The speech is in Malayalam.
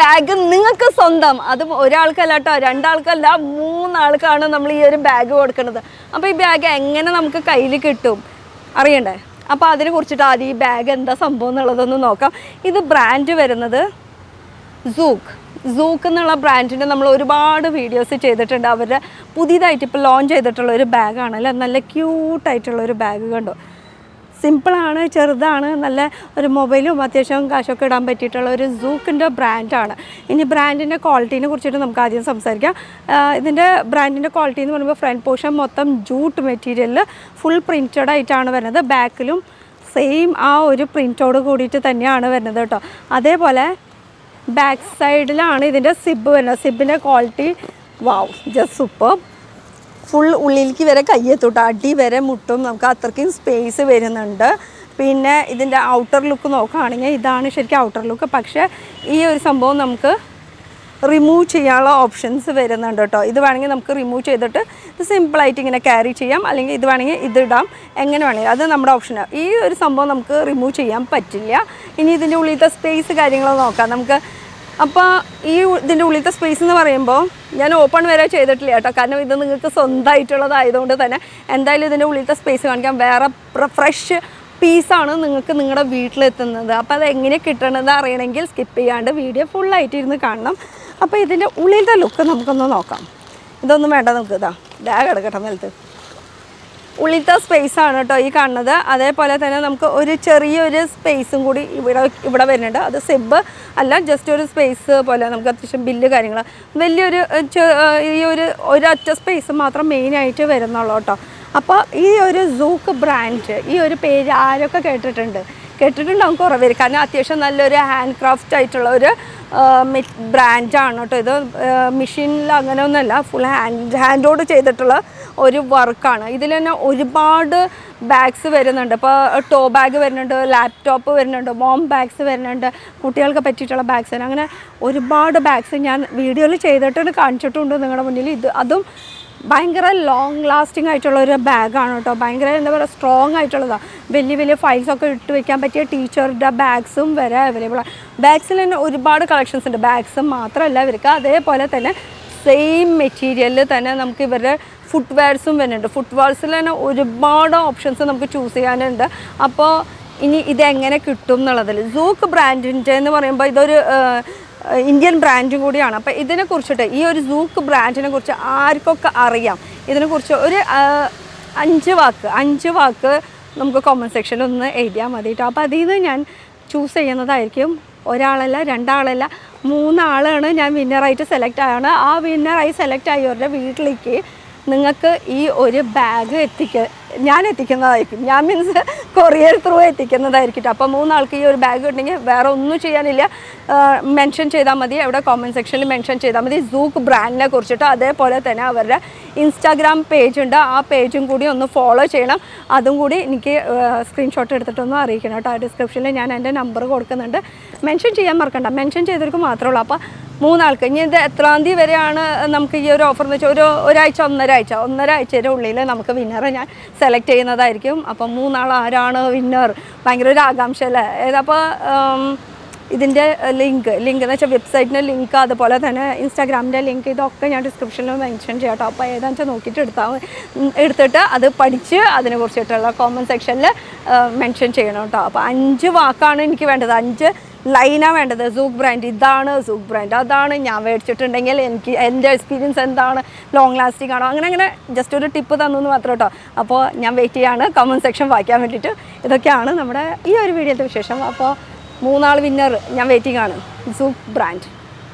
ബാഗ് നിങ്ങൾക്ക് സ്വന്തം, അതും ഒരാൾക്കല്ല കേട്ടോ, രണ്ടാൾക്കല്ല, 3 ആൾക്കാണ് നമ്മൾ ഈ ഒരു ബാഗ് കൊടുക്കുന്നത്. അപ്പോൾ ഈ ബാഗ് എങ്ങനെ നമുക്ക് കയ്യിൽ കിട്ടും അറിയണ്ടേ? അപ്പോൾ അതിനെ കുറിച്ചിട്ട് ആദ്യം ഈ ബാഗ് എന്താ സംഭവം എന്നുള്ളതൊന്ന് നോക്കാം. ഇത് ബ്രാൻഡ് വരുന്നത് സൂക്ക് എന്നുള്ള ബ്രാൻഡിൻ്റെ നമ്മൾ ഒരുപാട് വീഡിയോസ് ചെയ്തിട്ടുണ്ട്. അവരുടെ പുതിയതായിട്ട് ഇപ്പോൾ ലോഞ്ച് ചെയ്തിട്ടുള്ള ഒരു ബാഗാണ് അല്ലേ, നല്ല ക്യൂട്ടായിട്ടുള്ള ഒരു ബാഗ് കണ്ടോ. സിമ്പിളാണ്, ചെറുതാണ്, നല്ല ഒരു മൊബൈലും അത്യാവശ്യം കാശൊക്കെ ഇടാൻ പറ്റിയിട്ടുള്ള ഒരു സൂക്കിൻ്റെ ബ്രാൻഡാണ്. ഇനി ബ്രാൻഡിൻ്റെ ക്വാളിറ്റീനെ കുറിച്ചിട്ട് നമുക്ക് ആദ്യം സംസാരിക്കാം. ഇതിൻ്റെ ബ്രാൻഡിൻ്റെ ക്വാളിറ്റി എന്ന് പറയുമ്പോൾ ഫ്രണ്ട് പോർഷൻ മൊത്തം ജൂട്ട് മെറ്റീരിയലിൽ ഫുൾ പ്രിൻറ്റഡ് ആയിട്ടാണ് വരുന്നത്. ബാക്കിലും സെയിം ആ ഒരു പ്രിൻറ്റോട് കൂടിയിട്ട് തന്നെയാണ് വരുന്നത് കേട്ടോ. അതേപോലെ ബാക്ക് സൈഡിലാണ് ഇതിൻ്റെ സിബ് വരുന്നത്. സിബിൻ്റെ ക്വാളിറ്റി ജസ്റ്റ് സൂപ്പർ. ഫുൾ ഉള്ളിലേക്ക് വരെ കയ്യെത്തൂട്ടോ, അടി വരെ മുട്ടും, നമുക്ക് അത്രയ്ക്കും സ്പേസ് വരുന്നുണ്ട്. പിന്നെ ഇതിൻ്റെ ഔട്ടർ ലുക്ക് നോക്കുകയാണെങ്കിൽ ഇതാണ് ശരിക്കും ഔട്ടർ ലുക്ക്. പക്ഷേ ഈ ഒരു സംഭവം നമുക്ക് റിമൂവ് ചെയ്യാനുള്ള ഓപ്ഷൻസ് വരുന്നുണ്ട് കേട്ടോ. ഇത് വേണമെങ്കിൽ നമുക്ക് റിമൂവ് ചെയ്തിട്ട് ഇത് സിമ്പിളായിട്ട് ഇങ്ങനെ ക്യാരി ചെയ്യാം, അല്ലെങ്കിൽ ഇത് വേണമെങ്കിൽ ഇതിടാം, എങ്ങനെ വേണമെങ്കിൽ അത് നമ്മുടെ ഓപ്ഷനാണ്. ഈ ഒരു സംഭവം നമുക്ക് റിമൂവ് ചെയ്യാൻ പറ്റില്ല. ഇനി ഇതിൻ്റെ ഉള്ളിലത്തെ സ്പേസ് കാര്യങ്ങൾ നോക്കാം നമുക്ക്. അപ്പോൾ ഈ ഇതിൻ്റെ ഉള്ളിലത്തെ സ്പേസ് എന്ന് പറയുമ്പോൾ ഞാൻ ഓപ്പൺ വരെ ചെയ്തിട്ടില്ല കേട്ടോ, കാരണം ഇത് നിങ്ങൾക്ക് സ്വന്തമായിട്ടുള്ളതായതുകൊണ്ട് തന്നെ എന്തായാലും ഇതിൻ്റെ ഉള്ളിലത്തെ സ്പേസ് കാണിക്കാം. വേറെ ഫ്രഷ് പീസാണ് നിങ്ങൾക്ക് നിങ്ങളുടെ വീട്ടിലെത്തുന്നത്. അപ്പോൾ അത് എങ്ങനെ കിട്ടണമെന്ന് അറിയണമെങ്കിൽ സ്കിപ്പ് ചെയ്യാണ്ട് വീഡിയോ ഫുള്ളായിട്ട് ഇരുന്ന് കാണണം. അപ്പോൾ ഇതിൻ്റെ ഉള്ളിലത്തെ ലുക്ക് നമുക്കൊന്ന് നോക്കാം. ഇതൊന്നും വേണ്ട, നമുക്ക് ബാഗ് എടുക്കട്ടെ നിലത്ത്. ഉള്ളിലത്തെ സ്പേസാണ് കേട്ടോ ഈ കാണുന്നത്. അതേപോലെ തന്നെ നമുക്ക് ഒരു ചെറിയൊരു സ്പേസും കൂടി ഇവിടെ വരുന്നുണ്ട്. അത് സിബ് അല്ല, ജസ്റ്റ് ഒരു സ്പേസ് പോലെ നമുക്ക് അത്യാവശ്യം ബില്ല് കാര്യങ്ങൾ വലിയൊരു ഈ ഒരൊറ്റ സ്പേസ് മാത്രം മെയിനായിട്ട് വരുന്നുള്ളൂ കേട്ടോ. അപ്പോൾ ഈ ഒരു സൂക്ക് ബ്രാൻഡ്, ഈ ഒരു പേര് ആരൊക്കെ കേട്ടിട്ടുണ്ടാവും കുറേ പേര്, കാരണം അത്യാവശ്യം നല്ലൊരു ഹാൻഡ് ക്രാഫ്റ്റ് ആയിട്ടുള്ള ഒരു ബ്രാൻഡാണ് കേട്ടോ. ഇത് മെഷീനിൽ അങ്ങനെയൊന്നുമല്ല, ഫുൾ ഹാൻഡോട് ചെയ്തിട്ടുള്ള ഒരു വർക്കാണ്. ഇതിൽ തന്നെ ഒരുപാട് ബാഗ്സ് വരുന്നുണ്ട്. ഇപ്പോൾ ടോ ബാഗ് വരുന്നുണ്ട്, ലാപ്ടോപ്പ് വരുന്നുണ്ട്, മോം ബാഗ്സ് വരുന്നുണ്ട്, കുട്ടികൾക്ക് പറ്റിയിട്ടുള്ള ബാഗ്സ്, അങ്ങനെ ഒരുപാട് ബാഗ്സ് ഞാൻ വീഡിയോയിൽ ചെയ്തിട്ടുണ്ട്, കാണിച്ചിട്ടുണ്ട് നിങ്ങളുടെ മുന്നിൽ. അതും ഭയങ്കര ലോങ് ലാസ്റ്റിംഗ് ആയിട്ടുള്ള ഒരു ബാഗാണ് കേട്ടോ. ഭയങ്കര എന്താ പറയുക, സ്ട്രോങ് ആയിട്ടുള്ളതാണ്. വലിയ ഫയൽസൊക്കെ ഇട്ട് വയ്ക്കാൻ പറ്റിയ ടീച്ചറുടെ ബാഗ്സും വരെ അവൈലബിളാണ്. ബാഗ്സിൽ തന്നെ ഒരുപാട് കളക്ഷൻസ് ഉണ്ട്. ബാഗ്സും മാത്രമല്ല ഇവർക്ക്, അതേപോലെ തന്നെ സെയിം മെറ്റീരിയലിൽ തന്നെ നമുക്ക് ഇവരുടെ ഫുട്വെയർസും വരുന്നുണ്ട്. ഫുട്വെയർസിൽ തന്നെ ഒരുപാട് ഓപ്ഷൻസ് നമുക്ക് ചൂസ് ചെയ്യാനുണ്ട്. അപ്പോൾ ഇനി ഇതെങ്ങനെ കിട്ടും എന്നുള്ളതിൽ സൂക്ക് ബ്രാൻഡിൻ്റെ എന്ന് പറയുമ്പോൾ ഇതൊരു ഇന്ത്യൻ ബ്രാൻഡും കൂടിയാണ്. അപ്പോൾ ഇതിനെക്കുറിച്ചിട്ട് ഈ ഒരു സൂക്ക് ബ്രാൻഡിനെ കുറിച്ച് ആർക്കൊക്കെ അറിയാം, ഇതിനെക്കുറിച്ച് ഒരു 5 വാക്ക് നമുക്ക് കോമൻറ്റ് സെക്ഷനിൽ ഒന്ന് എഴുതിയാൽ മതി കേട്ടോ. അപ്പോൾ അതിൽ നിന്ന് ഞാൻ ചൂസ് ചെയ്യുന്നതായിരിക്കും. ഒരാളല്ല, 2 ആളല്ല, 3 ആളാണ് ഞാൻ വിന്നറായിട്ട് സെലക്ട് ആയാണ്. ആ വിന്നറായി സെലക്ട് ആയവരുടെ വീട്ടിലേക്ക് നിങ്ങൾക്ക് ഈ ഒരു ബാഗ് ഞാൻ എത്തിക്കുന്നതായിരിക്കും. ഞാൻ മീൻസ് കൊറിയർ ത്രൂ എത്തിക്കുന്നതായിരിക്കും. അപ്പോൾ 3 ആൾക്ക് ഈ ഒരു ബാഗ് കിട്ടണമെങ്കിൽ വേറെ ഒന്നും ചെയ്യാനില്ല, മെൻഷൻ ചെയ്താൽ മതി. അവിടെ കോമൻറ്റ് സെക്ഷനിൽ മെൻഷൻ ചെയ്താൽ മതി സൂക്ക് ബ്രാൻഡിനെ കുറിച്ചിട്ട്. അതേപോലെ തന്നെ അവരുടെ ഇൻസ്റ്റാഗ്രാം പേജ് ഉണ്ട്, ആ പേജും കൂടി ഒന്ന് ഫോളോ ചെയ്യണം. അതും കൂടി എനിക്ക് സ്ക്രീൻഷോട്ട് എടുത്തിട്ടൊന്ന് അറിയിക്കണം കേട്ടോ. ഡിസ്ക്രിപ്ഷനിൽ ഞാൻ എൻ്റെ നമ്പർ കൊടുക്കുന്നുണ്ട്, മെൻഷൻ ചെയ്യാൻ മറക്കണ്ട. മെൻഷൻ ചെയ്തവർക്ക് മാത്രമേ ഉള്ളൂ. അപ്പോൾ 3 ആൾക്ക്. ഇനി ഇത് എത്രാം തീയതി വരെയാണ് നമുക്ക് ഈ ഒരു ഓഫർ എന്ന് വെച്ചാൽ ഒന്നരാഴ്ചയുടെ ഉള്ളിൽ നമുക്ക് വിന്നറെ ഞാൻ സെലക്ട് ചെയ്യുന്നതായിരിക്കും. അപ്പം 3 ആൾ ആരാണ് വിന്നർ, ഭയങ്കര ഒരു ആകാംക്ഷ അല്ലേ. അപ്പോൾ ഇതിൻ്റെ ലിങ്ക് എന്ന് വെച്ചാൽ വെബ്സൈറ്റിൻ്റെ ലിങ്ക്, അതുപോലെ തന്നെ ഇൻസ്റ്റാഗ്രാമിൻ്റെ ലിങ്ക്, ഇതൊക്കെ ഞാൻ ഡിസ്ക്രിപ്ഷനിൽ മെൻഷൻ ചെയ്യാം കേട്ടോ. അപ്പോൾ ഏതാണെന്ന് വെച്ചാൽ നോക്കിയിട്ട് എടുത്തിട്ട് അത് പഠിച്ച് അതിനെ കുറിച്ചിട്ടുള്ള കോമൻറ്റ് സെക്ഷനിൽ മെൻഷൻ ചെയ്യണം കേട്ടോ. അപ്പോൾ 5 വാക്കാണ് എനിക്ക് വേണ്ടത്, 5 ലൈനാണ് വേണ്ടത്. സൂക്ക് ബ്രാൻഡ്, ഇതാണ് സൂക്ക് ബ്രാൻഡ്, അതാണ് ഞാൻ മേടിച്ചിട്ടുണ്ടെങ്കിൽ എനിക്ക് എൻ്റെ എക്സ്പീരിയൻസ് എന്താണ്, ലോങ് ലാസ്റ്റിംഗ് ആണോ, അങ്ങനെ ജസ്റ്റ് ഒരു ടിപ്പ് തന്നു മാത്രം കേട്ടോ. അപ്പോൾ ഞാൻ വെയിറ്റ് ചെയ്യാണ് കമൻറ്റ് സെക്ഷൻ വായിക്കാൻ വേണ്ടിയിട്ട്. ഇതൊക്കെയാണ് നമ്മുടെ ഈ ഒരു വീഡിയോത്തെ വിശേഷം. അപ്പോൾ 3 ആൾ വിന്നർ ഞാൻ വെയിറ്റിംഗ് ആണ്, സൂക്ക് ബ്രാൻഡ്.